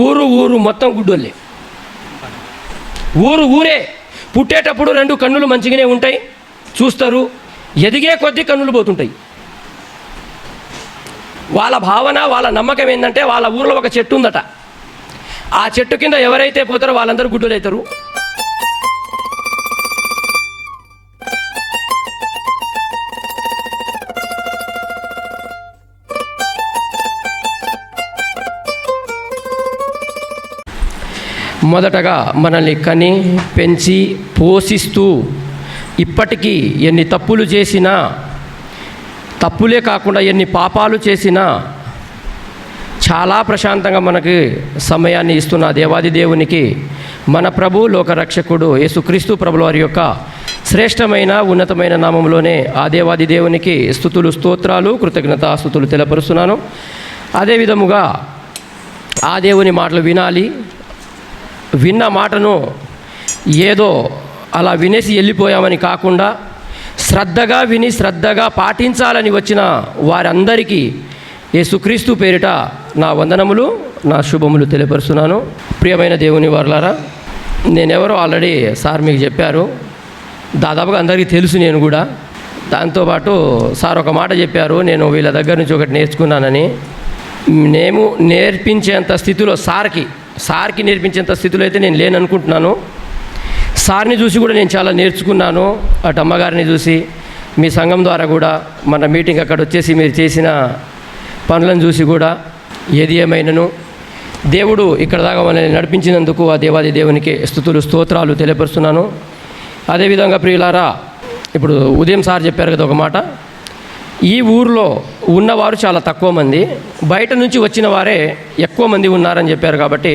ఊరు మొత్తం గుడ్డోళ్ళే. ఊరే పుట్టేటప్పుడు 2 కన్నులు మంచిగానే ఉంటాయి, చూస్తారు. ఎదిగే కొద్దీ కన్నులు పోతుంటాయి. వాళ్ళ భావన, వాళ్ళ నమ్మకం ఏంటంటే వాళ్ళ ఊరిలో ఒక చెట్టు ఉందట, ఆ చెట్టు కింద ఎవరైతే పోతారో వాళ్ళందరూ గుడ్డోలు అవుతారు. మొదటగా మనల్ని కని పెంచి పోషిస్తూ ఇప్పటికీ ఎన్ని తప్పులు చేసినా, తప్పులే కాకుండా ఎన్ని పాపాలు చేసినా చాలా ప్రశాంతంగా మనకి సమయాన్ని ఇస్తున్న దేవాది దేవునికి, మన ప్రభు లోకరక్షకుడు యేసుక్రీస్తు ప్రభుల వారి యొక్క శ్రేష్టమైన ఉన్నతమైన నామంలోనే ఆ దేవాది దేవునికి స్తుతులు, స్తోత్రాలు, కృతజ్ఞతాస్తుతులు తెలపరుస్తున్నాను. అదేవిధముగా ఆ దేవుని మాటలు వినాలి. విన్న మాటను ఏదో అలా వినేసి వెళ్ళిపోయామని కాకుండా శ్రద్ధగా విని శ్రద్ధగా పాటించాలని వచ్చిన వారందరికీ యేసుక్రీస్తు పేరిట నా వందనములు, నా శుభములు తెలియపరుస్తున్నాను. ప్రియమైన దేవుని వారలారా, నేనెవరో ఆల్రెడీ సార్ మీకు చెప్పారు, దాదాపుగా అందరికీ తెలుసు. నేను కూడా దాంతోపాటు సార్ ఒక మాట చెప్పారు, నేను వీళ్ళ దగ్గర నుంచి ఒకటి నేర్చుకున్నానని. నేను నేర్పించేంత స్థితిలో సార్కి నేర్పించేంత స్థితిలో అయితే నేను లేననుకుంటున్నాను. సార్ని చూసి కూడా నేను చాలా నేర్చుకున్నాను. అటు అమ్మగారిని చూసి, మీ సంఘం ద్వారా కూడా, మన మీటింగ్ అక్కడ వచ్చేసి మీరు చేసిన పనులను చూసి కూడా, ఏది ఏమైనను దేవుడు ఇక్కడ దాకా మనల్ని నడిపించినందుకు ఆ దేవాది దేవునికి స్తుతులు, స్తోత్రాలు తెలియపరుస్తున్నాను. అదేవిధంగా ప్రియులారా, ఇప్పుడు ఉదయం సార్ చెప్పారు కదా ఒక మాట, ఈ ఊరిలో ఉన్నవారు చాలా తక్కువ మంది, బయట నుంచి వచ్చిన వారే ఎక్కువ మంది ఉన్నారని చెప్పారు. కాబట్టి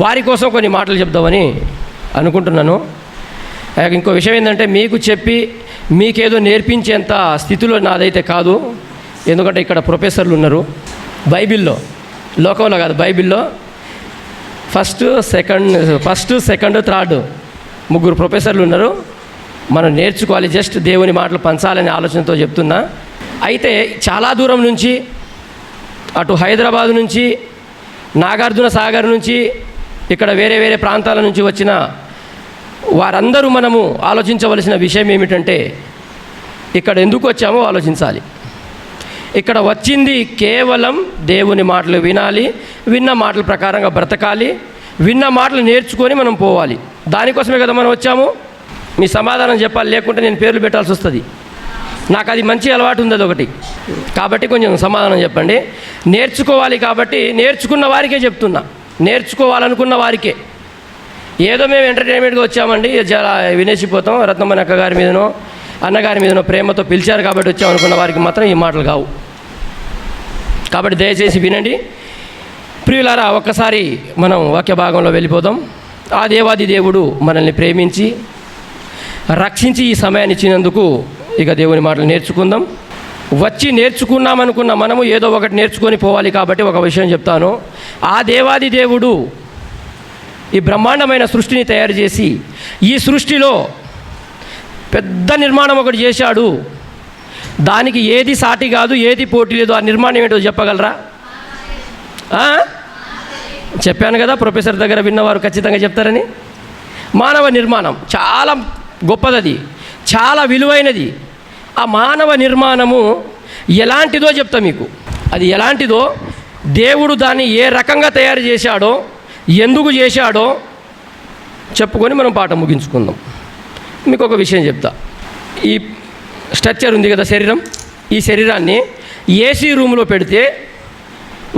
వారి కోసం కొన్ని మాటలు చెప్దామని అనుకుంటున్నాను. ఇంకో విషయం ఏంటంటే, మీకు చెప్పి మీకేదో నేర్పించేంత స్థితిలో నాదైతే కాదు. ఎందుకంటే ఇక్కడ ప్రొఫెసర్లు ఉన్నారు. బైబిల్లో, లోకంలో కాదు, బైబిల్లో ఫస్ట్ సెకండ్ థర్డ్ 3 ప్రొఫెసర్లు ఉన్నారు. మనం నేర్చుకోవాలి, జస్ట్ దేవుని మాటలు పంచాలనే ఆలోచనతో చెప్తున్నా. అయితే చాలా దూరం నుంచి, అటు హైదరాబాద్ నుంచి, నాగార్జున సాగర్ నుంచి, ఇక్కడ వేరే ప్రాంతాల నుంచి వచ్చిన వారందరూ మనము ఆలోచించవలసిన విషయం ఏమిటంటే, ఇక్కడ ఎందుకు వచ్చామో ఆలోచించాలి. ఇక్కడ వచ్చింది కేవలం దేవుని మాటలు వినాలి, విన్న మాటల ప్రకారంగా బ్రతకాలి, విన్న మాటలు నేర్చుకొని మనం పోవాలి. దానికోసమే కదా మనం వచ్చాము. మీ సమాధానం చెప్పాలి, లేకుంటే నేను పేర్లు పెట్టాల్సి వస్తుంది. నాకు అది మంచి అలవాటు ఉంది, అదొకటి. కాబట్టి కొంచెం సమాధానం చెప్పండి. నేర్చుకోవాలి కాబట్టి నేర్చుకున్న వారికే చెప్తున్నా, నేర్చుకోవాలనుకున్న వారికే. ఏదో మేము ఎంటర్టైన్మెంట్గా వచ్చామండి, వినేసిపోతాం, రత్నమ్మని అక్కగారి మీదనో అన్నగారి మీదనో ప్రేమతో పిలిచారు కాబట్టి వచ్చామనుకున్న వారికి మాత్రం ఈ మాటలు కావు. కాబట్టి దయచేసి వినండి. ప్రియులారా, ఒక్కసారి మనం వాక్య భాగంలో వెళ్ళిపోదాం. ఆ దేవాది దేవుడు మనల్ని ప్రేమించి రక్షించి ఈ సమయాన్ని ఇచ్చినందుకు ఇక దేవుని మాటలు నేర్చుకుందాం. వచ్చి నేర్చుకున్నామనుకున్న మనము ఏదో ఒకటి నేర్చుకొని పోవాలి. కాబట్టి ఒక విషయం చెప్తాను. ఆ దేవాది దేవుడు ఈ బ్రహ్మాండమైన సృష్టిని తయారు చేసి, ఈ సృష్టిలో పెద్ద నిర్మాణం ఒకటి చేశాడు. దానికి ఏది సాటి కాదు, ఏది పోటీ లేదు. ఆ నిర్మాణం ఏంటో చెప్పగలరా? చెప్పాను కదా, ప్రొఫెసర్ దగ్గర విన్నవారు ఖచ్చితంగా చెప్తారని. మానవ నిర్మాణం చాలా గొప్పది, చాలా విలువైనది. ఆ మానవ నిర్మాణము ఎలాంటిదో చెప్తా మీకు. అది ఎలాంటిదో, దేవుడు దాన్ని ఏ రకంగా తయారు చేశాడో, ఎందుకు చేశాడో చెప్పుకొని మనం పాఠం ముగించుకుందాం. మీకు ఒక విషయం చెప్తా. ఈ స్ట్రక్చర్ ఉంది కదా, శరీరం, ఈ శరీరాన్ని ఏసీ రూమ్లో పెడితే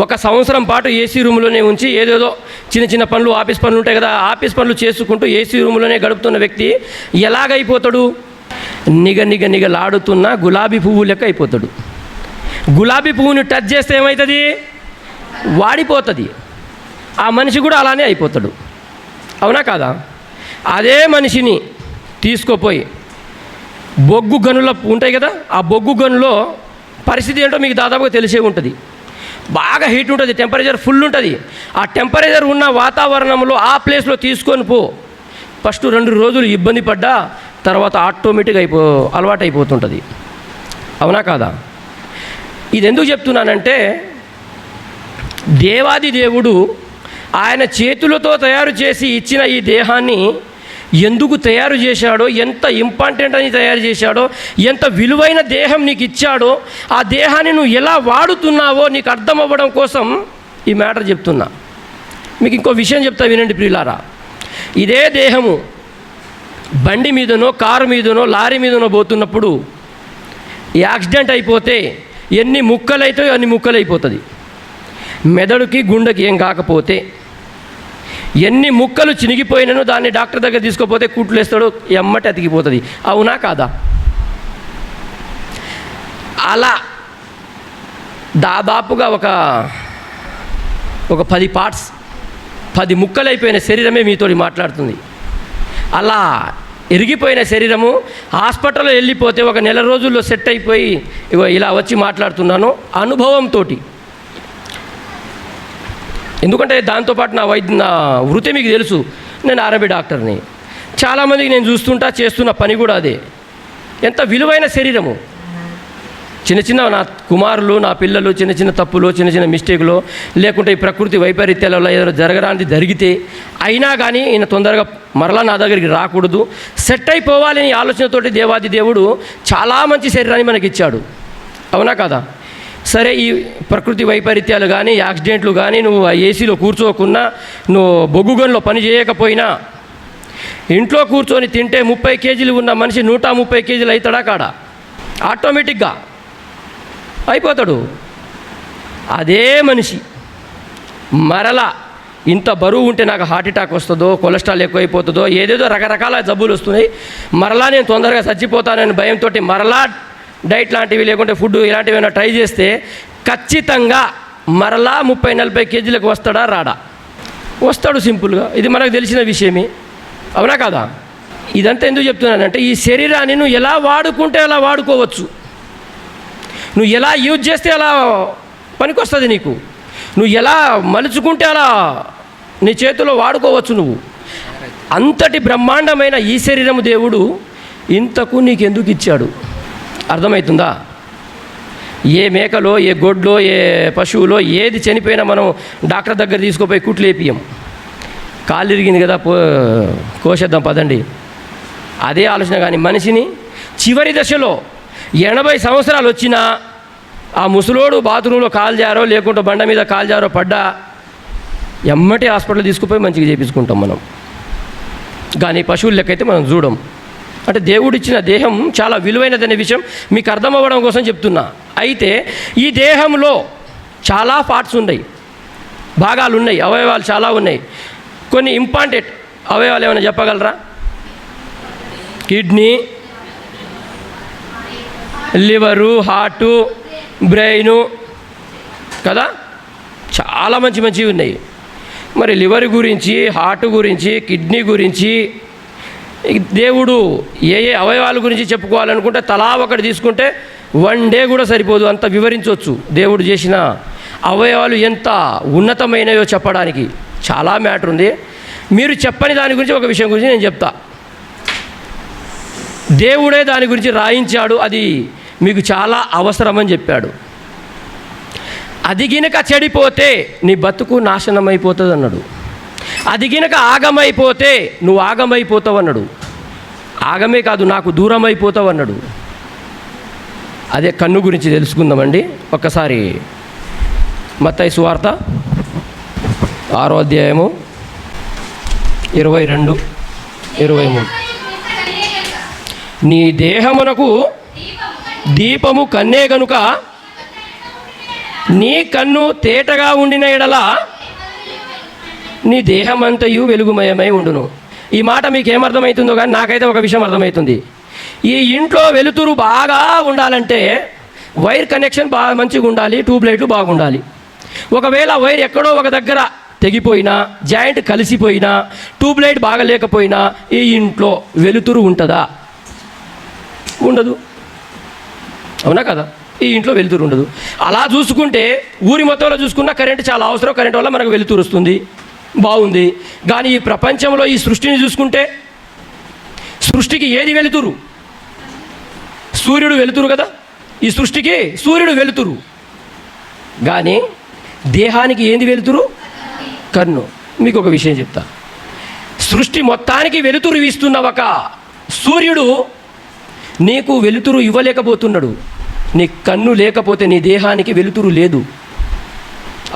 1 సంవత్సరం పాటు ఏసీ రూమ్లోనే ఉంచి ఏదేదో చిన్న పనులు, ఆఫీస్ పనులు ఉంటాయి కదా, ఆఫీస్ పనులు చేసుకుంటూ ఏసీ రూమ్లోనే గడుపుతున్న వ్యక్తి ఎలాగైపోతాడు? నిగలాడుతున్న గులాబీ పువ్వు లెక్క అయిపోతాడు. గులాబీ పువ్వుని టచ్ చేస్తే ఏమవుతుంది? వాడిపోతుంది. ఆ మనిషి కూడా అలానే అయిపోతాడు. అవునా కాదా? అదే మనిషిని తీసుకుపోయి బొగ్గు గనులు ఉంటాయి కదా, ఆ బొగ్గు గనులో పరిస్థితి ఏంటో మీకు దాదాపుగా తెలిసే ఉంటుంది. బాగా హీట్ ఉంటుంది, టెంపరేచర్ ఫుల్ ఉంటుంది. ఆ టెంపరేచర్ ఉన్న వాతావరణంలో ఆ ప్లేస్లో తీసుకొని పో. ఫస్ట్ 2 రోజులు ఇబ్బంది పడ్డా తర్వాత ఆటోమేటిక్గా అలవాటు అయిపోతుంటుంది. అవునా కాదా? ఇది ఎందుకు చెప్తున్నానంటే, దేవాది దేవుడు ఆయన చేతులతో తయారు చేసి ఇచ్చిన ఈ దేహాన్ని ఎందుకు తయారు చేశాడో, ఎంత ఇంపార్టెంట్ అని తయారు చేశాడో, ఎంత విలువైన దేహం నీకు ఇచ్చాడో, ఆ దేహాన్ని నువ్వు ఎలా వాడుతున్నావో నీకు అర్థం అవ్వడం కోసం ఈ మ్యాటర్ చెప్తున్నా. మీకు ఇంకో విషయం చెప్తా వినండి ప్రియులారా. ఇదే దేహము బండి మీదనో, కారు మీదనో, లారీ మీదనో పోతున్నప్పుడు యాక్సిడెంట్ అయిపోతే ఎన్ని ముక్కలైతాయో అన్ని ముక్కలైపోతుంది. మెదడుకి గుండెకి ఏం కాకపోతే ఎన్ని ముక్కలు చినిగిపోయినను దాన్ని డాక్టర్ దగ్గర తీసుకుపోతే కుట్లు వేస్తాడు, ఎమ్మటి అతికిపోతుంది. అవునా కాదా? అలా దాదాపుగా ఒక 10 పార్ట్స్, 10 ముక్కలైపోయిన శరీరమే మీతోటి మాట్లాడుతుంది. అలా ఎరిగిపోయిన శరీరము హాస్పిటల్లో వెళ్ళిపోతే ఒక నెల రోజుల్లో సెట్ అయిపోయి ఇలా వచ్చి మాట్లాడుతున్నాను అనుభవంతో. ఎందుకంటే దాంతోపాటు నా వృత్తి మీకు తెలుసు. నేను ఆర్ఎంపీ డాక్టర్ని. చాలామందికి నేను చూస్తుంటా, చేస్తున్న పని కూడా అదే. ఎంత విలువైన శరీరము. చిన్న నా కుమారులు, నా పిల్లలు చిన్న చిన్న తప్పులు, చిన్న చిన్న మిస్టేకులు, లేకుంటే ఈ ప్రకృతి వైపరీత్యాలలో ఏదైనా జరగరానిది జరిగితే అయినా కానీ ఈయన తొందరగా మరలా నా దగ్గరికి రాకూడదు, సెట్ అయిపోవాలని ఆలోచనతోటి దేవాది దేవుడు చాలా మంచి శరీరాన్ని మనకి ఇచ్చాడు. అవునా కదా? సరే, ఈ ప్రకృతి వైపరీత్యాలు కానీ, యాక్సిడెంట్లు కానీ, నువ్వు ఆ ఏసీలో కూర్చోకున్నా, నువ్వు బొగ్గుగన్లో పని చేయకపోయినా, ఇంట్లో కూర్చొని తింటే 30 కేజీలు ఉన్న మనిషి 130 కేజీలు అవుతాడా కాడా? ఆటోమేటిక్గా అయిపోతాడు. అదే మనిషి మరలా ఇంత బరువు ఉంటే నాకు హార్ట్ అటాక్ వస్తుందో, కొలెస్ట్రాల్ ఎక్కువైపోతుందో, ఏదేదో రకరకాల జబ్బులు వస్తున్నాయి, మరలా నేను తొందరగా చచ్చిపోతానని భయంతో మరలా డైట్ లాంటివి లేకుంటే ఫుడ్ ఇలాంటివి ఏమైనా ట్రై చేస్తే ఖచ్చితంగా మరలా 30-40 కేజీలకు వస్తాడా రాడా? వస్తాడు, సింపుల్గా. ఇది మనకు తెలిసిన విషయమే. అవునా కాదా? ఇదంతా ఎందుకు చెప్తున్నానంటే, ఈ శరీరాన్ని నువ్వు ఎలా వాడుకుంటే అలా వాడుకోవచ్చు. నువ్వు ఎలా యూజ్ చేస్తే అలా పనికొస్తుంది నీకు. నువ్వు ఎలా మలుచుకుంటే అలా నీ చేతిలో వాడుకోవచ్చు నువ్వు. అంతటి బ్రహ్మాండమైన ఈ శరీరము దేవుడు ఇంతకు నీకెందుకు ఇచ్చాడు? అర్థమవుతుందా? ఏ మేకలో, ఏ గొడ్లో, ఏ పశువులో ఏది చనిపోయినా మనం డాక్టర్ దగ్గర తీసుకుపోయి కుట్లు వేపియం. కాలు ఇరిగింది కదా, కోసేద్దాం పదండి, అదే ఆలోచన. కానీ మనిషిని చివరి దశలో 80 సంవత్సరాలు వచ్చినా ఆ ముసలోడు బాత్రూంలో కాలు జారో, లేకుంటే బండ మీద కాలు జారో పడ్డా ఎమ్మటి హాస్పిటల్ తీసుకుపోయి మంచిగా చేయించుకుంటాం మనం. కానీ పశువుల లెక్కైతే మనం చూడం. అంటే దేవుడిచ్చిన దేహం చాలా విలువైనదనే విషయం మీకు అర్థం అవ్వడం కోసం చెప్తున్నా. అయితే ఈ దేహంలో చాలా పార్ట్స్ ఉన్నాయి, భాగాలు ఉన్నాయి, అవయవాలు చాలా ఉన్నాయి. కొన్ని ఇంపార్టెంట్ అవయవాలు ఏమైనా చెప్పగలరా? కిడ్నీ, లివరు, హార్టు, బ్రెయిను కదా, చాలా మంచివి ఉన్నాయి. మరి లివర్ గురించి, హార్ట్ గురించి, కిడ్నీ గురించి దేవుడు ఏ అవయవాల గురించి చెప్పుకోవాలనుకుంటే తలా ఒకటి తీసుకుంటే 1 డే కూడా సరిపోదు, అంత వివరించవచ్చు. దేవుడు చేసిన అవయవాలు ఎంత ఉన్నతమైనయో చెప్పడానికి చాలా మ్యాటర్ ఉంది. మీరు చెప్పని దాని గురించి ఒక విషయం గురించి నేను చెప్తా. దేవుడే దాని గురించి రాయించాడు, అది మీకు చాలా అవసరమని చెప్పాడు. అది గినక చెడిపోతే నీ బతుకు నాశనం అయిపోతుంది అన్నాడు. అది గినక ఆగమైపోతే నువ్వు ఆగమైపోతావు అన్నాడు. ఆగమే కాదు, నాకు దూరం అయిపోతావు అన్నాడు. అదే కన్ను గురించి తెలుసుకుందామండి. ఒక్కసారి మత్తయి సువార్త 6వ అధ్యాయము 22-23. నీ దేహమునకు దీపము కన్నే గనుక నీ కన్ను తేటగా ఉండిన ఎడల నీ దేహమంతయు వెలుగుమయమై ఉండును. ఈ మాట మీకు ఏమర్థమవుతుందో కానీ నాకైతే ఒక విషయం అర్థమవుతుంది. ఈ ఇంట్లో వెలుతురు బాగా ఉండాలంటే వైర్ కనెక్షన్ బాగా మంచిగా ఉండాలి, ట్యూబ్ లైట్లు బాగుండాలి. ఒకవేళ వైర్ ఎక్కడో ఒక దగ్గర తెగిపోయినా, జాయింట్ కలిసిపోయినా, ట్యూబ్ లైట్ బాగా లేకపోయినా ఈ ఇంట్లో వెలుతురు ఉంటుందా? ఉండదు. అవునా కదా? ఈ ఇంట్లో వెలుతురు ఉండదు. అలా చూసుకుంటే ఊరి మొత్తంలో చూసుకున్నా కరెంటు చాలా అవసరం. కరెంటు వల్ల మనకు వెలుతురు వస్తుంది, బాగుంది. కానీ ఈ ప్రపంచంలో ఈ సృష్టిని చూసుకుంటే సృష్టికి ఏది వెలుతురు? సూర్యుడు వెలుతురు కదా. ఈ సృష్టికి సూర్యుడు వెలుతురు. కానీ దేహానికి ఏంది వెలుతురు? కన్ను. మీకు ఒక విషయం చెప్తా. సృష్టి మొత్తానికి వెలుతురు ఇస్తున్న ఒక సూర్యుడు నీకు వెలుతురు ఇవ్వలేకపోతున్నాడు. నీ కన్ను లేకపోతే నీ దేహానికి వెలుతురు లేదు.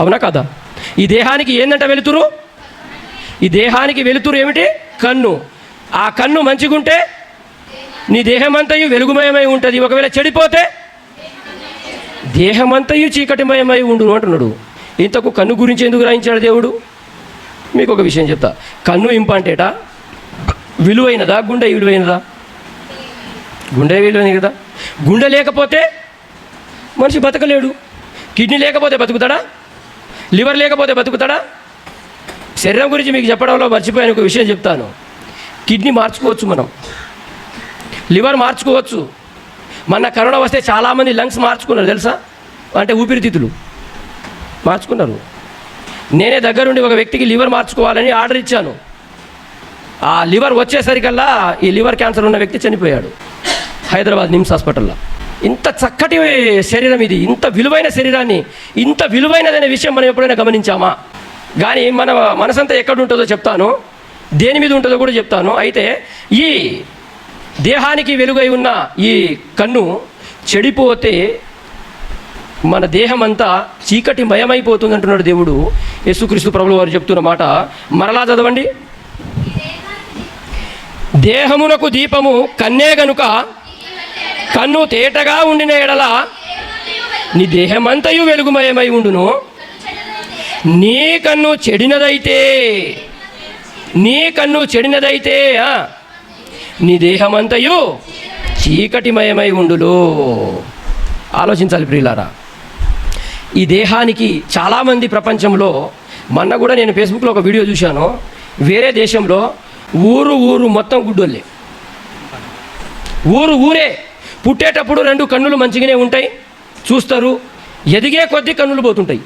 అవునా కదా? ఈ దేహానికి ఏందంట వెలుతురు? ఈ దేహానికి వెలుతురు ఏమిటి? కన్ను. ఆ కన్ను మంచిగుంటే నీ దేహమంతయు వెలుగుమయమై ఉంటుంది. ఒకవేళ చెడిపోతే దేహమంతయు చీకటిమయమై ఉండును అంటున్నాడు. ఇంతకు కన్ను గురించి ఎందుకు రాయించాడు దేవుడు? మీకు ఒక విషయం చెప్తా. కన్ను ఇంపార్టెంట, విలువైనదా? గుండె విలువైనదా? గుండె విలువైనది కదా. గుండె లేకపోతే మనిషి బతకలేడు. కిడ్నీ లేకపోతే బతుకుతాడా? లివర్ లేకపోతే బతుకుతాడా? శరీరం గురించి మీకు చెప్పడంలో మర్చిపోయాను, ఒక విషయం చెప్తాను. కిడ్నీ మార్చుకోవచ్చు, మనం లివర్ మార్చుకోవచ్చు. మొన్న కరోనా వస్తే చాలామంది లంగ్స్ మార్చుకున్నారు తెలుసా? అంటే ఊపిరితిత్తులు మార్చుకున్నారు. నేనే దగ్గరుండి ఒక వ్యక్తికి లివర్ మార్చుకోవాలని ఆర్డర్ ఇచ్చాను. ఆ లివర్ వచ్చేసరికల్లా ఈ లివర్ క్యాన్సర్ ఉన్న వ్యక్తి చనిపోయాడు హైదరాబాద్ నిమ్స్ హాస్పిటల్లో. ఇంత చక్కటి శరీరం ఇది, ఇంత విలువైన శరీరాన్ని, ఇంత విలువైనదనే విషయం మనం ఎప్పుడైనా గమనించామా? కానీ మన మనసంతా ఎక్కడ ఉంటుందో చెప్తాను, దేని మీద ఉంటుందో కూడా చెప్తాను. అయితే ఈ దేహానికి వెలుగై ఉన్న ఈ కన్ను చెడిపోతే మన దేహం అంతా చీకటి మయమైపోతుంది అంటున్నాడు దేవుడు. యేసుక్రీస్తు ప్రభువు వారు చెప్తున్న మాట మరలా చదవండి. దేహమునకు దీపము కన్నే గనుక కన్ను తేటగా ఉండిన ఎడల నీ దేహమంతయు వెలుగుమయమై ఉండును. నీ కన్ను చెడినదైతే నీ దేహమంతయు చీకటిమయమై ఉండును. ఆలోచించాలి ప్రియులారా. ఈ దేహానికి చాలామంది ప్రపంచంలో, మొన్న కూడా నేను ఫేస్బుక్లో ఒక వీడియో చూశాను, వేరే దేశంలో ఊరు మొత్తం గుడ్డోళ్ళే. ఊరే పుట్టేటప్పుడు 2 కన్నులు మంచిగానే ఉంటాయి, చూస్తారు. ఎదిగే కొద్దీ కన్నులు పోతుంటాయి.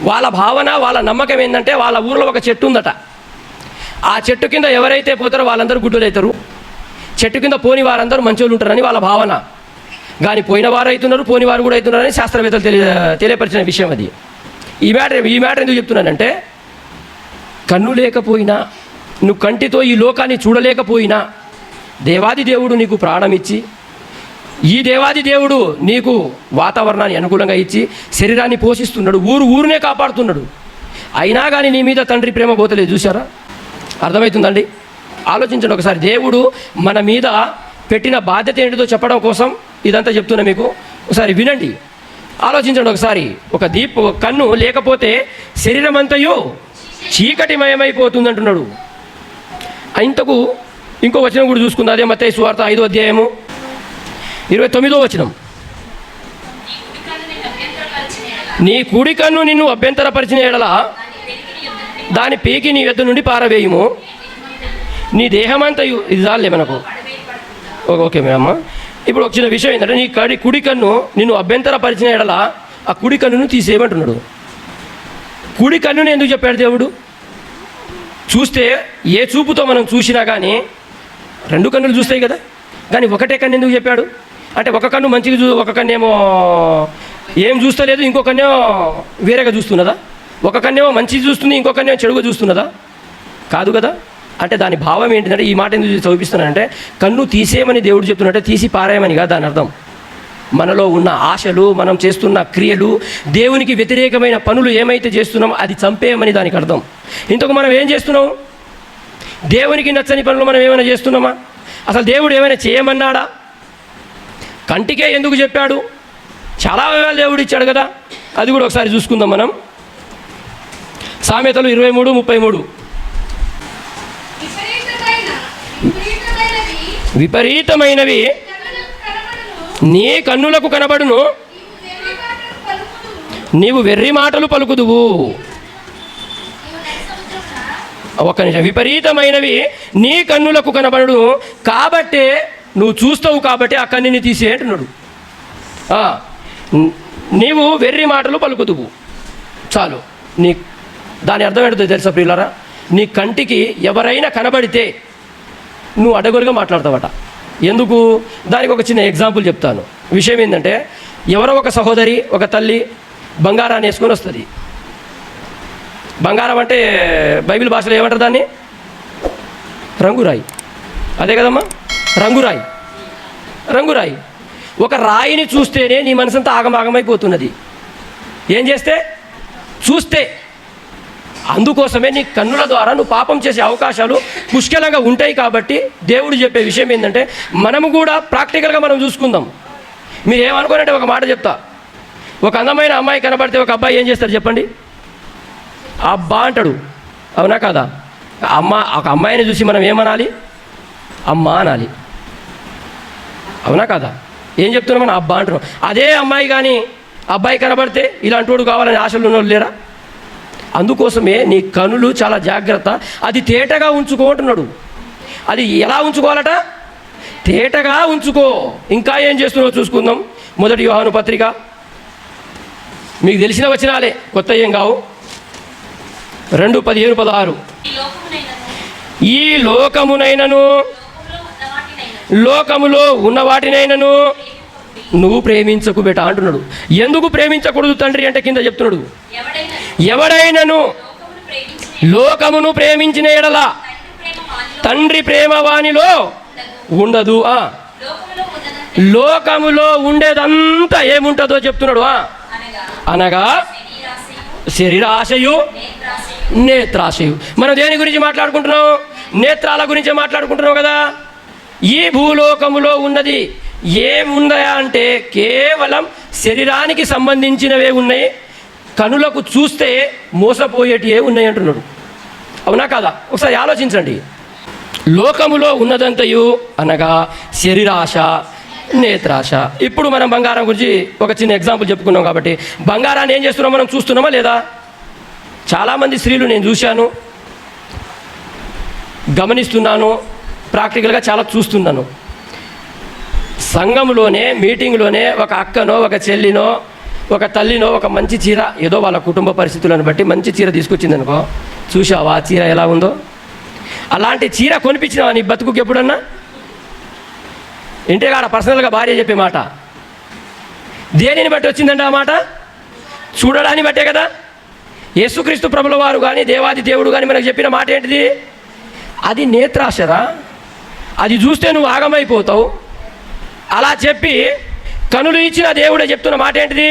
వాళ్ళ భావన, వాళ్ళ నమ్మకం ఏంటంటే వాళ్ళ ఊరిలో ఒక చెట్టు ఉందట. ఆ చెట్టు కింద ఎవరైతే పోతారో వాళ్ళందరూ గుడ్డోలు అవుతారు, చెట్టు కింద పోని వారందరూ మంచోళ్ళు ఉంటారని వాళ్ళ భావన. కానీ పోయిన వారు అవుతున్నారు, పోని వారు కూడా అవుతున్నారని శాస్త్రవేత్తలు తెలియపరిచిన విషయం అది. ఈ మ్యాటర్ ఎందుకు చెప్తున్నానంటే, కన్ను లేకపోయినా, నువ్వు కంటితో ఈ లోకాన్ని చూడలేకపోయినా, దేవాది దేవుడు నీకు ప్రాణం ఇచ్చి, ఈ దేవాది దేవుడు నీకు వాతావరణాన్ని అనుకూలంగా ఇచ్చి శరీరాన్ని పోషిస్తున్నాడు, ఊరునే కాపాడుతున్నాడు. అయినా కానీ నీ మీద తండ్రి ప్రేమ పోతలేదు. చూసారా? అర్థమవుతుందండి? ఆలోచించండి ఒకసారి. దేవుడు మన మీద పెట్టిన బాధ్యత ఏంటిదో చెప్పడం కోసం ఇదంతా చెప్తున్నా మీకు. ఒకసారి వినండి, ఆలోచించండి ఒకసారి. ఒక కన్ను లేకపోతే శరీరం అంతయు చీకటిమయమైపోతుంది అంటున్నాడు. ఇంతకు ఇంకో వచనం కూడా చూసుకుంది. అదే మత్తయి సువార్త 5వ అధ్యాయము 29వ వచనం. నీ కుడి కన్ను నిన్ను అభ్యంతరపరిచిన ఎడల దాని పీకి నీ యొద్ద నుండి పారవేయుము. నీ దేహమంతయు, ఇది చాలే మనకు. ఓకే మేడమ్మ. ఇప్పుడు ఒక చిన్న విషయం ఏంటంటే, నీ కుడి కన్ను నిన్ను అభ్యంతరపరిచిన ఎడల ఆ కుడి కన్నును తీసేయమంటున్నాడు. కుడి కన్నుని ఎందుకు చెప్పాడు దేవుడు? చూస్తే ఏ చూపుతో మనం చూసినా కానీ 2 కన్నులు చూస్తాయి కదా, కానీ ఒకటే కన్ను ఎందుకు చెప్పాడు అంటే, ఒక కన్ను మంచిగా ఒక కన్నేమో ఏం చూస్తలేదు, ఇంకో కన్నేమో వేరేగా చూస్తున్నదా? ఒక కన్నేమో మంచిగా చూస్తుంది, ఇంకో కన్నేమో చెడుగా చూస్తున్నదా? కాదు కదా. అంటే దాని భావం ఏంటంటే, ఈ మాట ఎందుకు చదివిస్తున్నానంటే, కన్ను తీసేయమని దేవుడు చెప్తున్నట్టే తీసి పారేయమని కాదు దాని అర్థం. మనలో ఉన్న ఆశలు, మనం చేస్తున్న క్రియలు, దేవునికి వ్యతిరేకమైన పనులు ఏమైతే చేస్తున్నామో అది చంపేయమని దానికి అర్థం. ఇంతకు మనం ఏం చేస్తున్నాం? దేవునికి నచ్చని పనులు మనం ఏమైనా చేస్తున్నామా? అసలు దేవుడు ఏమైనా చేయమన్నాడా? కంటికే ఎందుకు చెప్పాడు? చాలా వివరాలు దేవుడు ఇచ్చాడు కదా, అది కూడా ఒకసారి చూసుకుందాం మనం. సామెతలు 23:33. విపరీతమైనవి నీ కన్నులకు కనబడును, నీవు వెర్రి మాటలు పలుకుదువు. ఒక్క నిమిషం. విపరీతమైనవి నీ కన్నులకు కనబడును కాబట్టే నువ్వు చూస్తావు, కాబట్టి ఆ కన్నుని తీసే అంటున్నాడు. నీవు వెర్రి మాటలు పలుకుదువు. చాలు. దాని అర్థం ఏంటో తెలుసా ప్రియులారా? నీ కంటికి ఎవరైనా కనబడితే నువ్వు అడగొలుగా మాట్లాడతావట. ఎందుకు? దానికి ఒక చిన్న ఎగ్జాంపుల్ చెప్తాను. విషయం ఏంటంటే, ఎవరో ఒక సహోదరి, ఒక తల్లి బంగారాన్ని వేసుకొని వస్తుంది. బంగారం అంటే బైబిల్ భాషలో ఏమంటారు దాన్ని? రంగురాయి. అదే కదమ్మా, రంగురాయి. రంగురాయి. ఒక రాయిని చూస్తేనే నీ మనసంతా ఆగమాగమైపోతున్నది. ఏం చేస్తే? చూస్తే. అందుకోసమే నీ కన్నుల ద్వారా నువ్వు పాపం చేసే అవకాశాలు పుష్కలంగా ఉంటాయి. కాబట్టి దేవుడు చెప్పే విషయం ఏంటంటే మనము కూడా ప్రాక్టికల్గా మనం చూసుకుందాం. మీరు ఏమనుకోనంటే ఒక మాట చెప్తా. ఒక అందమైన అమ్మాయి కనబడితే ఒక అబ్బాయి ఏం చేస్తాడు చెప్పండి? అబ్బా అంటాడు. అవునా కాదా? ఒక అమ్మాయిని చూసి మనం ఏమనాలి? అమ్మ అనాలి. అవునా కాదా? ఏం చెప్తున్నాం మనం? అబ్బా అంటున్నాం. అదే అమ్మాయి కానీ అబ్బాయి కనబడితే ఇలాంటి వాడు కావాలని ఆశలు ఉన్నోళ్ళు లేరా? అందుకోసమే నీ కనులు చాలా జాగ్రత్త. అది తేటగా ఉంచుకుంటున్నాడు. అది ఎలా ఉంచుకోవాలట? తేటగా ఉంచుకో. ఇంకా ఏం చేస్తున్నావో చూసుకుందాం. 1 యోహాను పత్రిక, మీకు తెలిసిన వచనాలే, కొత్త ఏం కావు. 2:15-16. ఈ లోకమునైనను లోకములో ఉన్న వాటినైనను నువ్వు ప్రేమించకు బేట అంటున్నాడు. ఎందుకు ప్రేమించకూడదు తండ్రి అంటే కింద చెప్తున్నాడు, ఎవడైనను లోకమును ప్రేమించిన ఎడల తండ్రి ప్రేమ వానిలో ఉండదు. లోకములో ఉండేదంతా ఏముంటుందో చెప్తున్నాడు. అనగా శరీరాశయు, నేత్రాశయు. మనం దేని గురించి మాట్లాడుకుంటున్నాం? నేత్రాల గురించే మాట్లాడుకుంటున్నాం కదా. ఈ భూలోకములో ఉన్నది ఏముందా అంటే కేవలం శరీరానికి సంబంధించినవే ఉన్నాయి. కనులకు చూస్తే మోసపోయేటివే ఉన్నాయి అంటున్నాడు. అవునా కాదా? ఒకసారి ఆలోచించండి. లోకములో ఉన్నదంతయు అనగా శరీరాశ, నేత్రాశ. ఇప్పుడు మనం బంగారం గురించి ఒక చిన్న ఎగ్జాంపుల్ చెప్పుకున్నాం కాబట్టి బంగారాన్ని ఏం చేస్తున్నాం మనం? చూస్తున్నామా లేదా? చాలామంది స్త్రీలు నేను చూశాను, గమనిస్తున్నాను, ప్రాక్టికల్గా చాలా చూస్తున్నాను. సంఘంలోనే మీటింగ్లోనే ఒక అక్కనో, ఒక చెల్లినో, ఒక తల్లినో ఒక మంచి చీర, ఏదో వాళ్ళ కుటుంబ పరిస్థితులను బట్టి మంచి చీర తీసుకొచ్చింది అనుకో, చూసావా ఆ చీర ఎలా ఉందో? అలాంటి చీర కొనిపించినావా నీ బతుకుకి ఎప్పుడన్నా? ఇంటే కాడ పర్సనల్గా భార్య చెప్పే మాట దేనిని బట్టి వచ్చిందంటే ఆ మాట చూడడాన్ని బట్టే కదా. యేసుక్రీస్తు ప్రభుల వారు కానీ దేవాది దేవుడు కానీ మనకు చెప్పిన మాట ఏంటిది? అది నేత్రాశరా, అది చూస్తే నువ్వు ఆగమైపోతావు. అలా చెప్పి కనులు ఇచ్చిన దేవుడే చెప్తున్న మాట ఏంటిది?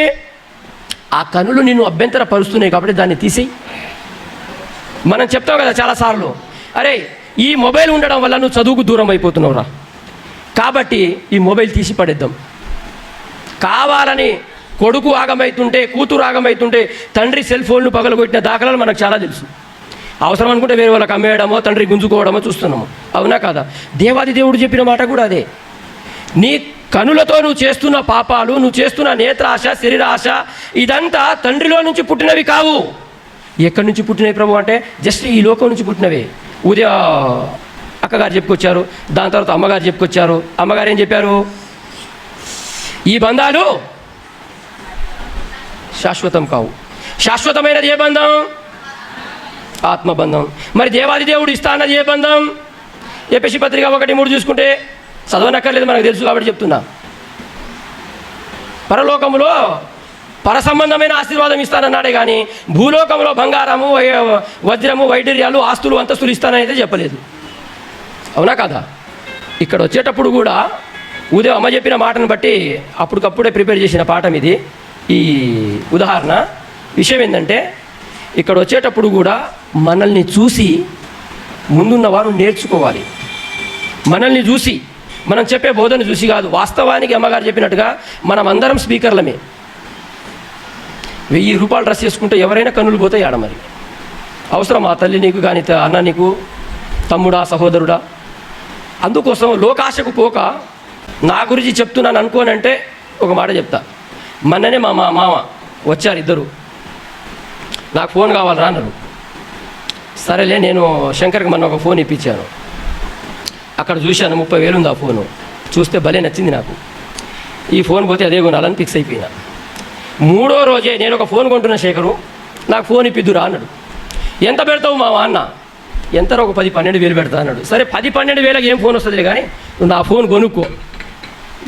ఆ కనులు నిన్ను అభ్యంతరపరుస్తున్నాయి కాబట్టి దాన్ని తీసేయి. మనం చెప్తాం కదా చాలాసార్లు, అరే ఈ మొబైల్ ఉండడం వల్ల నువ్వు చదువుకు దూరం అయిపోతున్నావురా, కాబట్టి ఈ మొబైల్ తీసి పడేద్దాం. కావాలని కొడుకు ఆగమవుతుంటే, కూతురు ఆగమవుతుంటే తండ్రి సెల్ ఫోన్ను పగలగొట్టిన దాఖలాలు మనకు చాలా తెలుసు. అవసరం అనుకుంటే వేరే వాళ్ళకి అమ్మేయడమో, తండ్రి గుంజుకోవడమో చూస్తున్నాము. అవునా కాదా? దేవాది దేవుడు చెప్పిన మాట కూడా అదే. నీ కనులతో నువ్వు చేస్తున్న పాపాలు, నువ్వు చేస్తున్న నేత్రాశ, శరీరాశ, ఇదంతా తండ్రిలో నుంచి పుట్టినవి కావు. ఎక్కడి నుంచి పుట్టినవి ప్రభు అంటే జస్ట్ ఈ లోకం నుంచి పుట్టినవే. ఉదయం అక్కగారు చెప్పుకొచ్చారు, దాని తర్వాత అమ్మగారు చెప్పుకొచ్చారు. అమ్మగారు ఏం చెప్పారు? ఈ బంధాలు శాశ్వతం కావు. శాశ్వతమైనది ఏ బంధం? ఆత్మబంధం. మరి దేవాది దేవుడు ఇస్తా అన్నది ఏ బంధం? ఎఫెసీ పత్రిక 1:3 చూసుకుంటే, చదవనక్కర్లేదు మనకు తెలుసు కాబట్టి చెప్తున్నా. పరలోకములో పరసంబంధమైన ఆశీర్వాదం ఇస్తానన్నాడే కానీ భూలోకంలో బంగారము, వజ్రము, వైడూర్యాలు, ఆస్తులు, అంతస్తులు ఇస్తానైతే చెప్పలేదు. అవునా కాదా? ఇక్కడ వచ్చేటప్పుడు కూడా ఉదయం అమ్మ చెప్పిన మాటను బట్టి అప్పటికప్పుడే ప్రిపేర్ చేసిన పాఠం ఇది. ఈ ఉదాహరణ విషయం ఏంటంటే, ఇక్కడ వచ్చేటప్పుడు కూడా మనల్ని చూసి ముందున్న వారు నేర్చుకోవాలి. మనల్ని చూసి, మనం చెప్పే బోధన చూసి కాదు. వాస్తవానికి అమ్మగారు చెప్పినట్టుగా మనం అందరం స్పీకర్లమే. 1000 రూపాయలు డ్రెస్ చేసుకుంటే ఎవరైనా కన్నులు పోతాయి ఆడ. మరి అవసరం ఆ తల్లి నీకు కానీ, అన్న నీకు, తమ్ముడా, సహోదరుడా? అందుకోసం లోకాశకు పోక నా గురించి చెప్తున్నాను అనుకోనంటే ఒక మాట చెప్తా. మొన్ననే మా మామ వచ్చారు, ఇద్దరు. నాకు ఫోన్ కావాలరా అన్నారు. సరేలే, నేను శంకర్కి మొన్న ఒక ఫోన్ ఇప్పించాను. అక్కడ చూశాను 30,000 ఉంది ఆ ఫోను. చూస్తే భలే నచ్చింది నాకు. ఈ ఫోన్ పోతే అదే కొనాలని ఫిక్స్ అయిపోయినా. 3వ రోజే నేను ఒక ఫోన్ కొంటున్నా, శేఖరు నాకు ఫోన్ ఇప్పిద్దురా అన్నాడు. ఎంత పెడతావు మా అన్న? ఎంతలో ఒక 10-12 పెడతా అన్నాడు. సరే 10-12 ఏం ఫోన్ వస్తుంది కానీ నువ్వు నా ఫోన్ కొనుక్కో,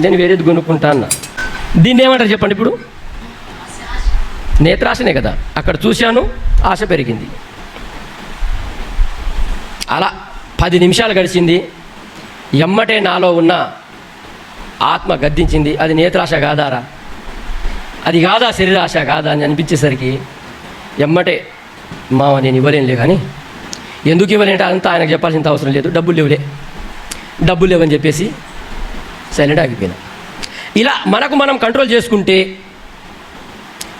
నేను వేరేది కొనుక్కుంటా అన్న. దీన్ని ఏమంటారు చెప్పండి? ఇప్పుడు నేత్రాశనే కదా. అక్కడ చూశాను, ఆశ పెరిగింది. అలా 10 నిమిషాలు గడిచింది. ఎమ్మటే నాలో ఉన్న ఆత్మ గద్దించింది, అది నేత్రాశ కాదారా, అది కాదా శరీరాశ కాదా అని అనిపించేసరికి ఎమ్మటే మామ నేను ఇవ్వలేనులే, కానీ ఎందుకు ఇవ్వలేంటే అంతా ఆయనకు చెప్పాల్సిన అవసరం లేదు, డబ్బులు లేవని చెప్పేసి సైలెంట్ ఆగిపోయినా. ఇలా మనకు మనం కంట్రోల్ చేసుకుంటే,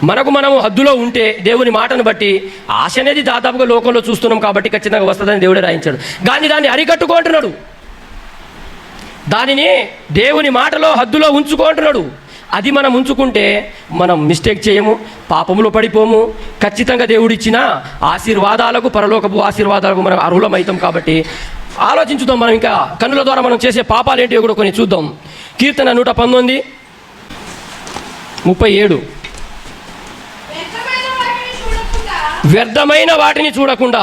మనకు మనము హద్దులో ఉంటే, దేవుని మాటను బట్టి ఆశ అనేది దాదాపుగా లోకంలో చూస్తున్నాం కాబట్టి ఖచ్చితంగా వస్తుందని దేవుడే రాయించాడు. కానీ దాన్ని అరికట్టుకుంటున్నాడు, దానిని దేవుని మాటలో హద్దులో ఉంచుకుంటున్నాడు. అది మనం ఉంచుకుంటే మనం మిస్టేక్ చేయము, పాపములో పడిపోము. ఖచ్చితంగా దేవుడిచ్చిన ఆశీర్వాదాలకు, పరలోకపు ఆశీర్వాదాలకు మనం అర్హులమవుతాం. కాబట్టి ఆలోచించుదాం. మనం ఇంకా కన్నుల ద్వారా మనం చేసే పాపాలు ఏంటో కూడా కొన్ని చూద్దాం. కీర్తన 119:37. వ్యర్థమైన వాటిని చూడకుండా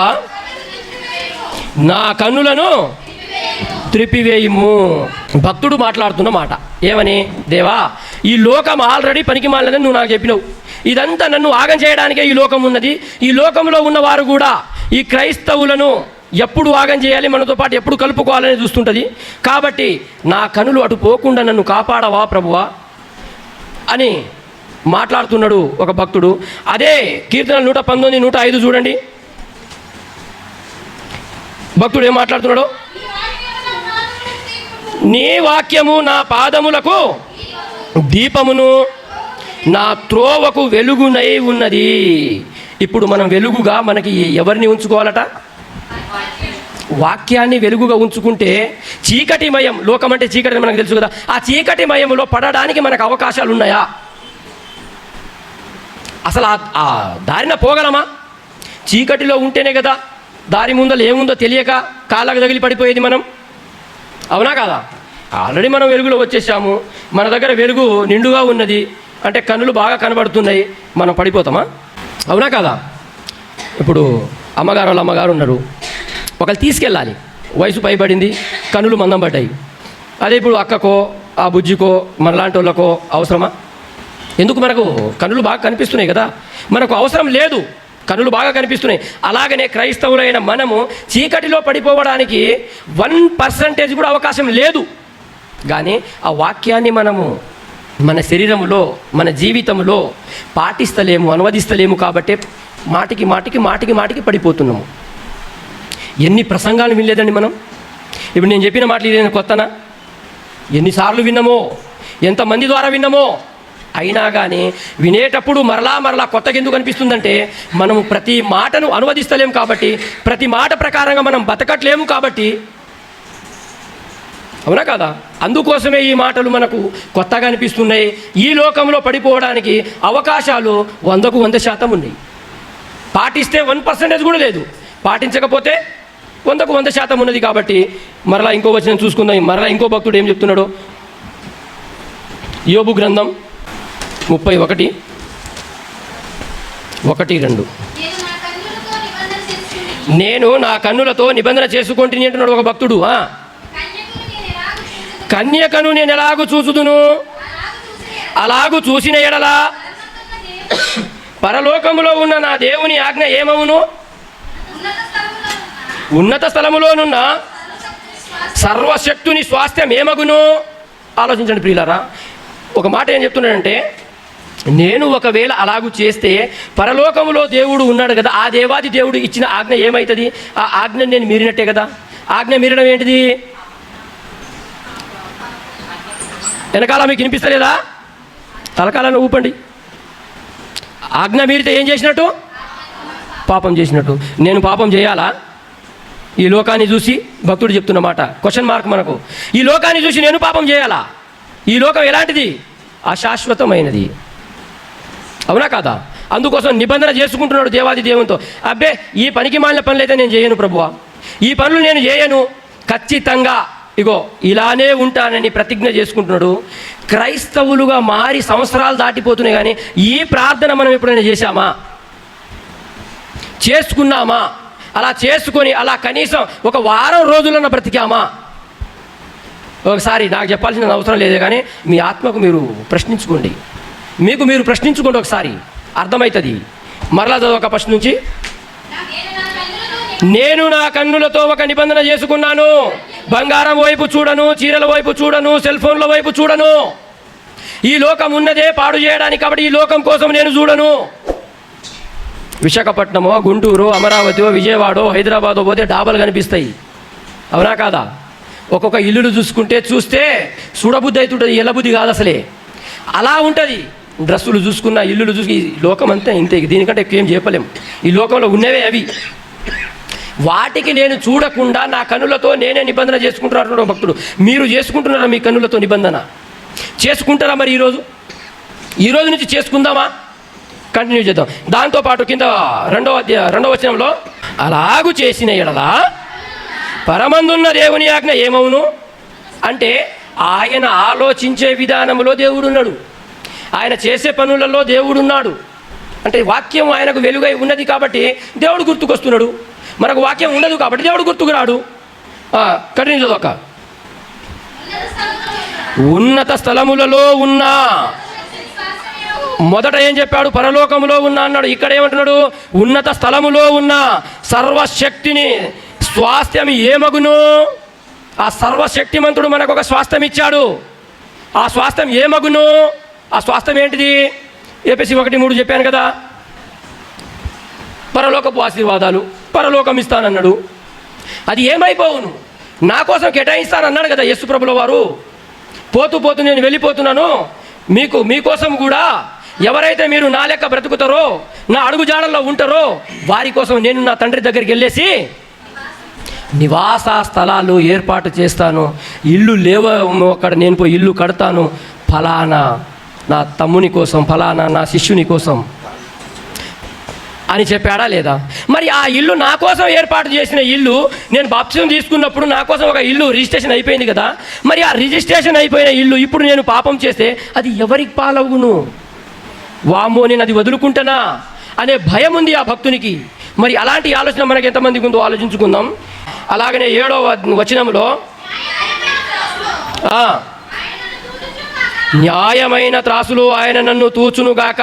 నా కన్నులను త్రిపివేయుము. భక్తుడు మాట్లాడుతున్న మాట ఏమని? దేవా, ఈ లోకం ఆల్రెడీ పనికి మాలినదని నువ్వు నాకు చెప్పినావు. ఇదంతా నన్ను ఆగం చేయడానికే ఈ లోకం ఉన్నది. ఈ లోకంలో ఉన్నవారు కూడా ఈ క్రైస్తవులను ఎప్పుడు ఆగం చేయాలి, మనతో పాటు ఎప్పుడు కలుపుకోవాలని చూస్తుంటుంది. కాబట్టి నా కనులు అటు పోకుండా నన్ను కాపాడవా ప్రభువా అని మాట్లాడుతున్నాడు ఒక భక్తుడు. అదే కీర్తన 119:105 చూడండి. భక్తుడు ఏం మాట్లాడుతున్నాడు? నీ వాక్యము నా పాదములకు దీపమును, నా త్రోవకు వెలుగునై ఉన్నది. ఇప్పుడు మనం వెలుగుగా మనకి ఎవరిని ఉంచుకోవాలట? వాక్యాన్ని వెలుగుగా ఉంచుకుంటే చీకటిమయం, లోకం అంటే చీకటి మనకు తెలుసు కదా, ఆ చీకటిమయంలో పడడానికి మనకు అవకాశాలు ఉన్నాయా? అసలు ఆ దారిన పోగలమా? చీకటిలో ఉంటేనే కదా దారి ముందర ఏముందో తెలియక కాళ్ళకు తగిలి పడిపోయేది మనం, అవునా కాదా? ఆల్రెడీ మనం వెలుగులో వచ్చేసాము, మన దగ్గర వెలుగు నిండుగా ఉన్నది అంటే కన్నులు బాగా కనబడుతున్నాయి, మనం పడిపోతామా? అవునా కాదా? ఇప్పుడు అమ్మగారు ఉన్నారు, ఒకళ్ళు తీసుకెళ్ళాలి, వయసు పైబడింది, కన్నులు మందం పడ్డాయి. అదే ఇప్పుడు అక్కకో ఆ బుజ్జికో మనలాంటి వాళ్ళకో అవసరమా? ఎందుకు? మనకు కన్నులు బాగా కనిపిస్తున్నాయి కదా, మనకు అవసరం లేదు, కన్నులు బాగా కనిపిస్తున్నాయి. అలాగనే క్రైస్తవులైన మనము చీకటిలో పడిపోవడానికి 1% కూడా అవకాశం లేదు. కానీ ఆ వాక్యాన్ని మనము మన శరీరంలో, మన జీవితంలో పాటిస్తలేము, అనువదిస్తలేము. కాబట్టి మాటికి పడిపోతున్నాము. ఎన్ని ప్రసంగాలు వినలేదండి మనం? ఇప్పుడు నేను చెప్పిన మాటలు ఇదేనా కొత్తనా? ఎన్నిసార్లు విన్నామో, ఎంతమంది ద్వారా విన్నామో, అయినా కానీ వినేటప్పుడు మరలా కొత్తగా ఎందుకు అనిపిస్తుందంటే మనము ప్రతి మాటను అనువదిస్తలేము కాబట్టి, ప్రతి మాట ప్రకారంగా మనం బతకట్లేము కాబట్టి, అవునా కదా? అందుకోసమే ఈ మాటలు మనకు కొత్తగా అనిపిస్తున్నాయి. ఈ లోకంలో పడిపోవడానికి అవకాశాలు 100కు 100% ఉన్నాయి. పాటిస్తే 1% కూడా లేదు, పాటించకపోతే 100కు 100% ఉన్నది. కాబట్టి మరలా ఇంకో వచనం చూసుకుందాం. మరలా ఇంకో భక్తుడు ఏం చెప్తున్నాడు? యోబు గ్రంథం 31:1-2. నేను నా కన్నులతో నిబంధన చేసుకుంటుని అంటున్నాడు ఒక భక్తుడు. కన్యకను నేను ఎలాగూ చూసుదును, అలాగూ చూసిన ఎడలా పరలోకములో ఉన్న నా దేవుని ఆజ్ఞ ఏమవును? ఉన్నత స్థలములోనున్న సర్వశక్తుని స్వాస్థ్యం ఏమగును? ఆలోచించండి ప్రియులారా. ఒక మాట ఏం చెప్తున్నాడంటే, నేను ఒకవేళ అలాగూ చేస్తే పరలోకములో దేవుడు ఉన్నాడు కదా, ఆ దేవాది దేవుడు ఇచ్చిన ఆజ్ఞ ఏమవుతుంది? ఆ ఆజ్ఞ నేను మీరినట్టే కదా. ఆజ్ఞ మీరడం ఏంటిది? వెనకాల మీకు వినిపిస్తలేదా? తలకాలను ఊపండి. ఆజ్ఞ మీరితే ఏం చేసినట్టు? పాపం చేసినట్టు. నేను పాపం చేయాలా? ఈ లోకాన్ని చూసి భక్తుడు చెప్తున్నమాట, క్వశ్చన్ మార్క్ మనకు. ఈ లోకాన్ని చూసి నేను పాపం చేయాలా? ఈ లోకం ఎలాంటిది? అశాశ్వతమైనది, అవునా కాదా? అందుకోసం నిబంధన చేసుకుంటున్నాడు దేవాది దేవునితో. అబ్బే, ఈ పనికి మాలిన పనులు అయితే నేను చేయను ప్రభువా, ఈ పనులు నేను చేయను, ఖచ్చితంగా ఇగో ఇలానే ఉంటానని ప్రతిజ్ఞ చేసుకుంటున్నాడు. క్రైస్తవులుగా మారి సంవత్సరాలు దాటిపోతున్నాయి, కానీ ఈ ప్రార్థన మనం ఎప్పుడైనా చేశామా? చేసుకున్నామా? అలా చేసుకొని అలా కనీసం ఒక వారం రోజులన్న బ్రతికామా? ఒకసారి నాకు చెప్పాల్సిన అవసరం లేదే, కానీ మీ ఆత్మకు మీరు ప్రశ్నించుకోండి, మీకు మీరు ప్రశ్నించుకోండి, ఒకసారి అర్థమవుతుంది. మరలా చదవక ఫస్ట్ నుంచి. నేను నా కన్నులతో ఒక నిబంధన చేసుకున్నాను, బంగారం వైపు చూడను, చీరల వైపు చూడను, సెల్ ఫోన్ల వైపు చూడను. ఈ లోకం ఉన్నదే పాడు చేయడానికి, కాబట్టి ఈ లోకం కోసం నేను చూడను. విశాఖపట్నమో, గుంటూరు, అమరావతి, విజయవాడో, హైదరాబాదో పోతే డాబాలు కనిపిస్తాయి, అవునా కాదా? ఒక్కొక్క ఇల్లులు చూస్తే చూడబుద్ధి అవుతుంటుంది, ఎల్లబుద్ధి కాదు అసలే. అలా ఉంటుంది. డ్రెస్సులు చూసుకున్న, ఇల్లులు చూసి, ఈ లోకం అంతా ఇంతే, దీనికంటే ఎక్కువ ఏం చెప్పలేం. ఈ లోకంలో ఉన్నవే అవి. వాటికి నేను చూడకుండా నా కన్నులతో నేనే నిబంధన చేసుకుంటున్నాను భక్తుడు. మీరు చేసుకుంటున్నారా మీ కన్నులతో నిబంధన? చేసుకుంటారా మరి ఈ రోజు నుంచి చేసుకుందామా? కంటిన్యూ చేద్దాం. దాంతోపాటు కింద రెండవ వచనంలో, అలాగు చేసిన ఎడల పరమందున్న దేవుని ఆజ్ఞ ఏమవును అంటే, ఆయన ఆలోచించే విధానంలో దేవుడున్నాడు, ఆయన చేసే పనులలో దేవుడున్నాడు. అంటే వాక్యం ఆయనకు వెలుగై ఉన్నది కాబట్టి దేవుడు గుర్తుకొస్తున్నాడు. మనకు వాక్యం ఉండదు కాబట్టి దేవుడు గుర్తుకురాడు. కంటిన్యూ చదవక. ఉన్నత స్థలములలో ఉన్న, మొదట ఏం చెప్పాడు? పరలోకములో ఉన్న అన్నాడు. ఇక్కడ ఏమంటున్నాడు? ఉన్నత స్థలములో ఉన్న సర్వశక్తిని స్వాస్థ్యం ఏమగును? ఆ సర్వశక్తిమంతుడు మనకు ఒక స్వాస్థ్యం ఇచ్చాడు. ఆ స్వాస్థ్యం ఏమగును? ఆ స్వాస్థ్యం ఏంటిది? ఎఫెసీ 1:3 చెప్పాను కదా, పరలోకపు ఆశీర్వాదాలు, పరలోకం ఇస్తానన్నాడు. అది ఏమైపోవును? నా కోసం కేటాయిస్తానన్నాడు కదా యేసు ప్రభుల వారు. పోతూ నేను వెళ్ళిపోతున్నాను, మీకోసం కూడా ఎవరైతే మీరు నా లెక్క బ్రతుకుతారో, నా అడుగు జాడల్లో ఉంటారో, వారి కోసం నేను నా తండ్రి దగ్గరికి వెళ్ళేసి నివాస స్థలాలు ఏర్పాటు చేస్తాను. ఇల్లు లేవో అక్కడ నేను పోయి ఇల్లు కడతాను, ఫలానా నా తమ్ముని కోసం, ఫలానా నా శిష్యుని కోసం అని చెప్పాడా లేదా? మరి ఆ ఇల్లు నా కోసం ఏర్పాటు చేసిన ఇల్లు, నేను బాప్తిజం తీసుకున్నప్పుడు నా కోసం ఒక ఇల్లు రిజిస్ట్రేషన్ అయిపోయింది కదా. మరి ఆ రిజిస్ట్రేషన్ అయిపోయిన ఇల్లు ఇప్పుడు నేను పాపం చేస్తే అది ఎవరికి పాలవును? వామ్మో, నేను అది వదులుకుంటానా అనే భయం ఉంది ఆ భక్తునికి. మరి అలాంటి ఆలోచన మనకి ఎంతమందికి ఉందో ఆలోచించుకుందాం. అలాగనే 7వ వచనంలో, న్యాయమైన త్రాసులో ఆయన నన్ను తూచునుగాక.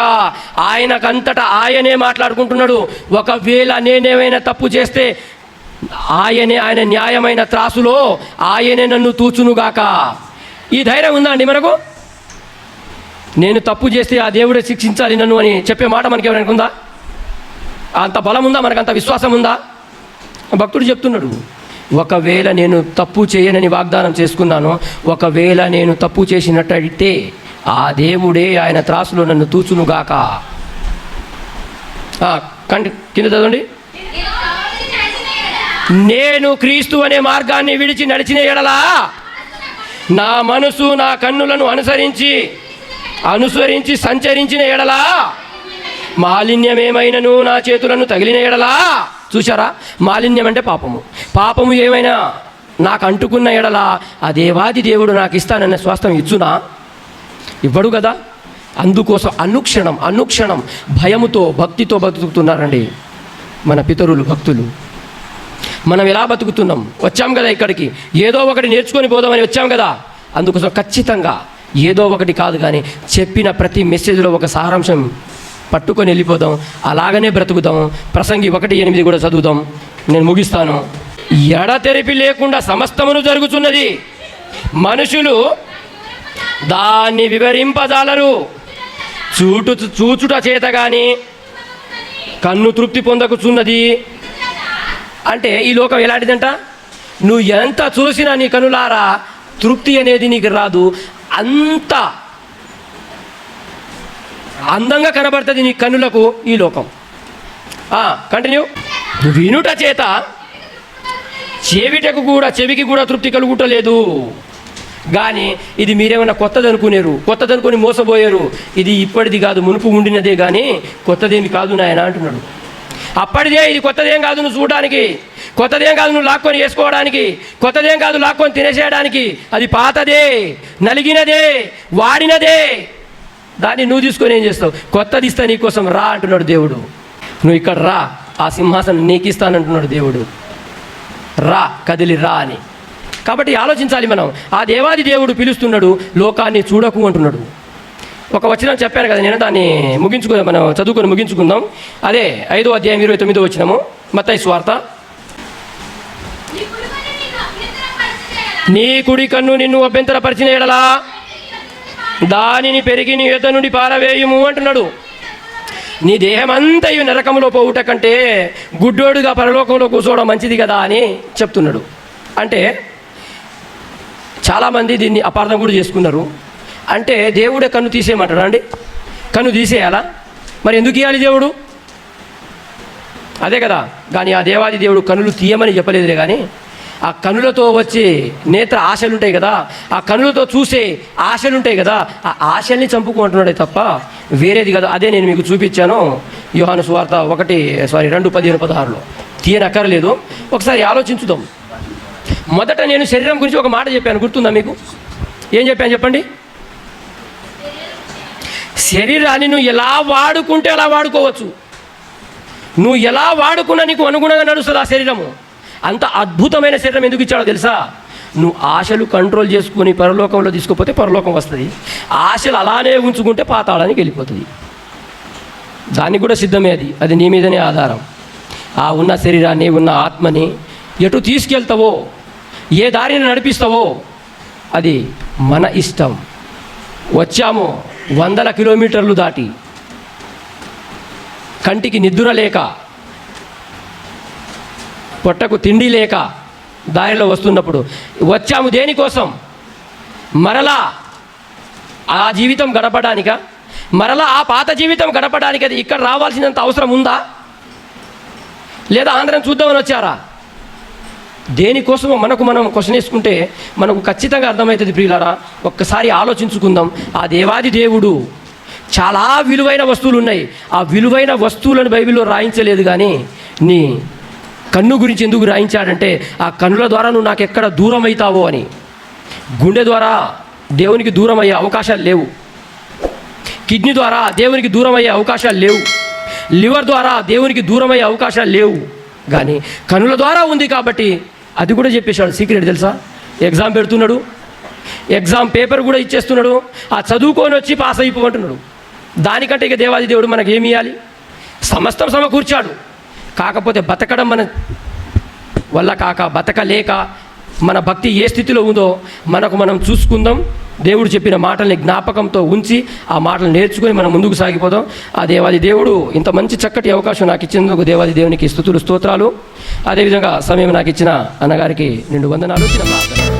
ఆయనకంతటా ఆయనే మాట్లాడుకుంటున్నాడు. ఒకవేళ నేనేమైనా తప్పు చేస్తే ఆయన న్యాయమైన త్రాసులో ఆయనే నన్ను తూచునుగాక. ఈ ధైర్యం ఉందా అండి మనకు? నేను తప్పు చేస్తే ఆ దేవుడే శిక్షించాలి నన్ను అని చెప్పే మాట మనకి ఎవరైనా ఉందా? అంత బలం ఉందా? మనకు అంత విశ్వాసం ఉందా? భక్తుడు చెప్తున్నాడు, ఒకవేళ నేను తప్పు చేయనని వాగ్దానం చేసుకున్నాను, ఒకవేళ నేను తప్పు చేసినట్టయితే ఆ దేవుడే ఆయన త్రాసులో నన్ను తూచునుగాక. కింద చదవండి. నేను క్రీస్తు అనే మార్గాన్ని విడిచి నడిచిన ఎడలా నా మనసు నా కన్నులను అనుసరించి సంచరించిన ఎడలా మాలిన్యమేమైనను నా చేతులను తగిలిన ఎడలా. చూశారా? మాలిన్యం అంటే పాపము ఏమైనా నాకు అంటుకున్న ఎడలా ఆ దేవాది దేవుడు నాకు ఇస్తానన్న స్వాస్థ్యం ఇచ్చునా? ఇవ్వడు కదా. అందుకోసం అనుక్షణం భయముతో భక్తితో బతుకుతున్నారండి మన పితరులు భక్తులు. మనం ఎలా బతుకుతున్నాం? వచ్చాం కదా ఇక్కడికి, ఏదో ఒకటి నేర్చుకొని పోదామని వచ్చాం కదా. అందుకోసం ఖచ్చితంగా ఏదో ఒకటి కాదు కానీ చెప్పిన ప్రతి మెసేజ్లో ఒక సారాంశం పట్టుకొని వెళ్ళిపోదాం, అలాగనే బ్రతుకుదాం. ప్రసంగి 1:8 కూడా చదువుదాం, నేను ముగిస్తాను. ఎడతెరిపి లేకుండా సమస్తమును జరుగుతున్నది, మనుషులు దాన్ని వివరింపజాలరు. చూచుట చేత కానీ కన్ను తృప్తి పొందకుచున్నది. అంటే ఈ లోకం ఎలాంటిదంట? నువ్వు ఎంత చూసినా నీ కనులారా తృప్తి అనేది నీకు రాదు. అంత అందంగా కనబడుతుంది నీ కన్నులకు ఈ లోకం. కంటిన్యూ. వినుట చేత చెవికి కూడా తృప్తి కలుగుటలేదు. కానీ ఇది మీరేమన్నా కొత్తదనుకుని మోసపోయారు. ఇది ఇప్పటిది కాదు, మునుపు ఉండినదే కానీ కొత్తదేమి కాదు నాయన అంటున్నాడు. అప్పటిదే, ఇది కొత్తదేం కాదు నువ్వు చూడడానికి, కొత్తదేం కాదు నువ్వు లాక్కొని వేసుకోవడానికి, కొత్తదేం కాదు లాక్కొని తినేసేయడానికి. అది పాతదే, నలిగినదే, వాడినదే. దాన్ని నువ్వు తీసుకొని ఏం చేస్తావు? కొత్తది ఇస్తా నీకోసం, రా అంటున్నాడు దేవుడు. నువ్వు ఇక్కడ రా, ఆ సింహాసనం నీకు ఇస్తానంటున్నాడు దేవుడు. రా, కదిలి రా అని. కాబట్టి ఆలోచించాలి మనం. ఆ దేవాది దేవుడు పిలుస్తున్నాడు, లోకాన్ని చూడకు అంటున్నాడు. ఒక వచనం చెప్పాను కదా నేను, దాన్ని మనం చదువుకొని ముగించుకుందాం. అదే 5వ అధ్యాయం 29వ వచనము, మత్తయి సువార్త నీ కుడి కన్ను నిన్ను అభ్యంతరపరిచిన ఎడలా దానిని పెరిగి నీ యొద్ద నుండి పారవేయుము అంటున్నాడు. నీ దేహం అంతా ఈ నరకంలో పోవుట కంటే గుడ్డోడుగా పరలోకంలో కూర్చోవడం మంచిది కదా అని చెప్తున్నాడు. అంటే చాలామంది దీన్ని అపార్థం కూడా చేసుకున్నారు. అంటే దేవుడే కన్ను తీసేయమంటాడు అండి? కన్ను తీసేయాలా? మరి ఎందుకు ఇవ్వాలి దేవుడు? అదే కదా. కానీ ఆ దేవాది దేవుడు కన్నులు తీయమని చెప్పలేదులే. కానీ ఆ కన్నులతో వచ్చే నేత్ర ఆశలు ఉంటాయి కదా, ఆ కన్నులతో చూసే ఆశలు ఉంటాయి కదా, ఆ ఆశల్ని చంపుకుంటున్నాడే తప్ప వేరేది కదా. అదే నేను మీకు చూపించాను యోహాను సువార్త 2:15-16లో. తీయనక్కర్లేదు, ఒకసారి ఆలోచించుదాం. మొదట నేను శరీరం గురించి ఒక మాట చెప్పాను, గుర్తుందా మీకు? ఏం చెప్పాను చెప్పండి? శరీరాన్ని నువ్వు ఎలా వాడుకుంటే అలా వాడుకోవచ్చు. నువ్వు ఎలా వాడుకున్నా నీకు అనుగుణంగా నడుస్తుంది ఆ శరీరము. అంత అద్భుతమైన శరీరం ఎందుకు ఇచ్చాడో తెలుసా? నువ్వు ఆశలు కంట్రోల్ చేసుకుని పరలోకంలో తీసుకుపోతే పరలోకం వస్తుంది, ఆశలు అలానే ఉంచుకుంటే పాతాళానికి వెళ్ళిపోతుంది. దానికి కూడా సిద్ధమే. అది నీ మీదనే ఆధారం. ఆ ఉన్న శరీరాన్ని, ఉన్న ఆత్మని ఎటు తీసుకెళ్తావో, ఏ దారిని నడిపిస్తావో అది మన ఇష్టం. వచ్చాము 100 కిలోమీటర్లు దాటి, కంటికి నిద్ర లేక, పొట్టకు తిండి లేక దారిలో వస్తున్నప్పుడు వచ్చాము దేనికోసం? మరలా ఆ జీవితం గడపడానిక? మరలా ఆ పాత జీవితం గడపడానికి అది ఇక్కడ రావాల్సినంత అవసరం ఉందా? లేదా ఆంధ్రం చూద్దామని వచ్చారా? దేనికోసమో మనకు మనం క్వశ్చన్ వేసుకుంటే మనకు ఖచ్చితంగా అర్థమవుతుంది. ప్రియులారా, ఒక్కసారి ఆలోచించుకుందాం. ఆ దేవాది దేవుడు చాలా విలువైన వస్తువులు ఉన్నాయి. ఆ విలువైన వస్తువులను బైబిల్లో రాయించలేదు. కానీ నీ కన్ను గురించి ఎందుకు రాయించాడంటే, ఆ కన్నుల ద్వారా నువ్వు నాకు ఎక్కడ దూరం అవుతావో అని. గుండె ద్వారా దేవునికి దూరం అయ్యే అవకాశాలు లేవు, కిడ్నీ ద్వారా దేవునికి దూరం అయ్యే అవకాశాలు లేవు, లివర్ ద్వారా దేవునికి దూరం అయ్యే అవకాశాలు లేవు. కానీ కన్నుల ద్వారా ఉంది కాబట్టి అది కూడా చెప్పేశాడు. సీక్రెట్ తెలుసా? ఎగ్జామ్ పెడుతున్నాడు, ఎగ్జామ్ పేపర్ కూడా ఇచ్చేస్తున్నాడు, ఆ చదువుకొని వచ్చి పాస్ అయిపోమంటున్నాడు. దానికంటే ఇక దేవాది దేవుడు మనకి ఏమి ఇవ్వాలి? సమస్తం సమకూర్చాడు. కాకపోతే బతకడం మన వల్ల కాక, బతకలేక మన భక్తి ఏ స్థితిలో ఉందో మనకు మనం చూసుకుందాం. దేవుడు చెప్పిన మాటల్ని జ్ఞాపకంతో ఉంచి ఆ మాటలు నేర్చుకొని మనం ముందుకు సాగిపోదాం. ఆ దేవాది దేవుడు ఇంత మంచి చక్కటి అవకాశం నాకు ఇచ్చినందుకు దేవాది దేవునికి స్తుతులు, స్తోత్రాలు. అదేవిధంగా సమయం నాకు ఇచ్చిన అన్నగారికి 2 వందనాలు. చిన్న ప్రార్థన.